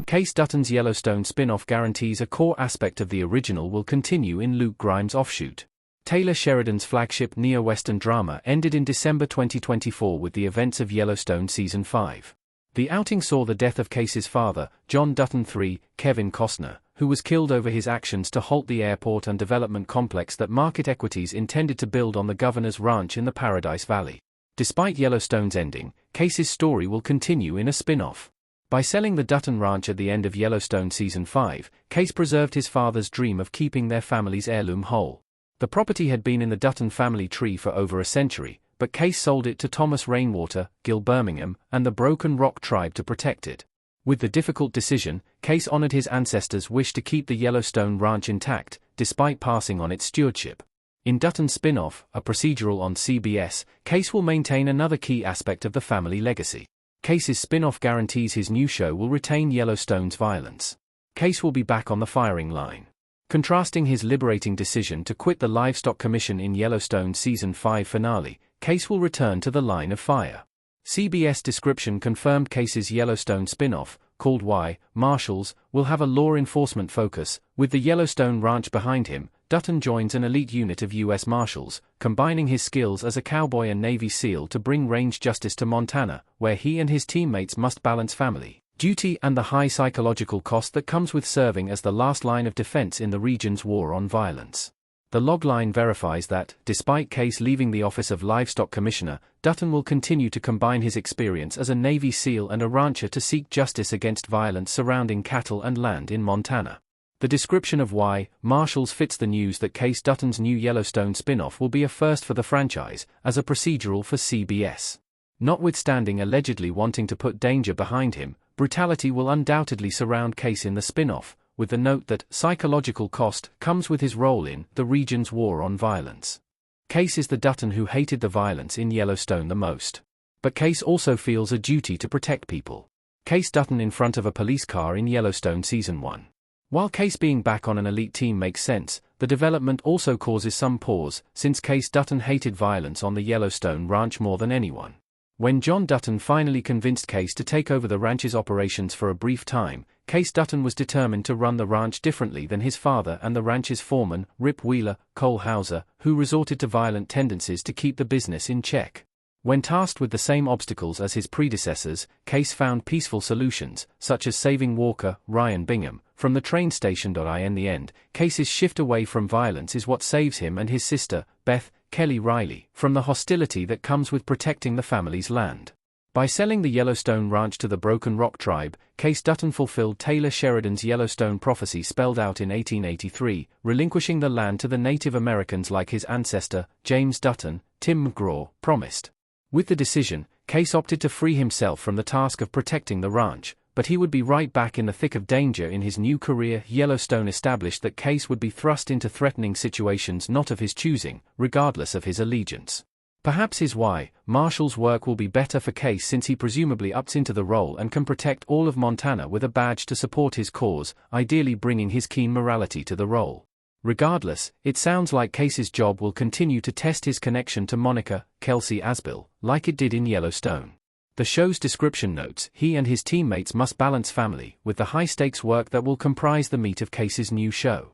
Kayce Dutton's Yellowstone spin-off guarantees a core aspect of the original will continue in Luke Grimes' offshoot. Taylor Sheridan's flagship neo-Western drama ended in December 2024 with the events of Yellowstone Season 5. The outing saw the death of Kayce's father, John Dutton III, Kevin Costner, who was killed over his actions to halt the airport and development complex that Market Equities intended to build on the governor's ranch in the Paradise Valley. Despite Yellowstone's ending, Kayce's story will continue in a spin-off. By selling the Dutton Ranch at the end of Yellowstone Season 5, Kayce preserved his father's dream of keeping their family's heirloom whole. The property had been in the Dutton family tree for over a century, but Kayce sold it to Thomas Rainwater, Gil Birmingham, and the Broken Rock tribe to protect it. With the difficult decision, Kayce honored his ancestors' wish to keep the Yellowstone Ranch intact, despite passing on its stewardship. In Dutton's spin-off, a procedural on CBS, Kayce will maintain another key aspect of the family legacy. Kayce's spin-off guarantees his new show will retain Yellowstone's violence. Kayce will be back on the firing line. Contrasting his liberating decision to quit the Livestock Commission in Yellowstone Season 5 finale, Kayce will return to the line of fire. CBS description confirmed Kayce's Yellowstone spin-off, called Why, Marshals, will have a law enforcement focus. With the Yellowstone Ranch behind him, Dutton joins an elite unit of U.S. Marshals, combining his skills as a cowboy and Navy SEAL to bring range justice to Montana, where he and his teammates must balance family, duty and the high psychological cost that comes with serving as the last line of defense in the region's war on violence. The logline verifies that, despite Kayce leaving the office of Livestock Commissioner, Dutton will continue to combine his experience as a Navy SEAL and a rancher to seek justice against violence surrounding cattle and land in Montana. The description of Why, Marshals fits the news that Kayce Dutton's new Yellowstone spin-off will be a first for the franchise, as a procedural for CBS. Notwithstanding allegedly wanting to put danger behind him, brutality will undoubtedly surround Kayce in the spin-off, with the note that psychological cost comes with his role in the region's war on violence. Kayce is the Dutton who hated the violence in Yellowstone the most. But Kayce also feels a duty to protect people. Kayce Dutton in front of a police car in Yellowstone Season 1. While Kayce being back on an elite team makes sense, the development also causes some pause, since Kayce Dutton hated violence on the Yellowstone Ranch more than anyone. When John Dutton finally convinced Kayce to take over the ranch's operations for a brief time, Kayce Dutton was determined to run the ranch differently than his father and the ranch's foreman, Rip Wheeler, Cole Hauser, who resorted to violent tendencies to keep the business in check. When tasked with the same obstacles as his predecessors, Kayce found peaceful solutions, such as saving Walker, Ryan Bingham, from the train station. In the end, Kayce's shift away from violence is what saves him and his sister, Beth, Kelly Riley, from the hostility that comes with protecting the family's land. By selling the Yellowstone Ranch to the Broken Rock tribe, Kayce Dutton fulfilled Taylor Sheridan's Yellowstone prophecy spelled out in 1883, relinquishing the land to the Native Americans like his ancestor, James Dutton, Tim McGraw, promised. With the decision, Kayce opted to free himself from the task of protecting the ranch, but he would be right back in the thick of danger in his new career. Yellowstone established that Kayce would be thrust into threatening situations not of his choosing, regardless of his allegiance. Perhaps his Why, Marshals work will be better for Kayce since he presumably ups into the role and can protect all of Montana with a badge to support his cause, ideally bringing his keen morality to the role. Regardless, it sounds like Kayce's job will continue to test his connection to Monica, Kelsey Asbill, like it did in Yellowstone. The show's description notes he and his teammates must balance family with the high-stakes work that will comprise the meat of Kayce's new show.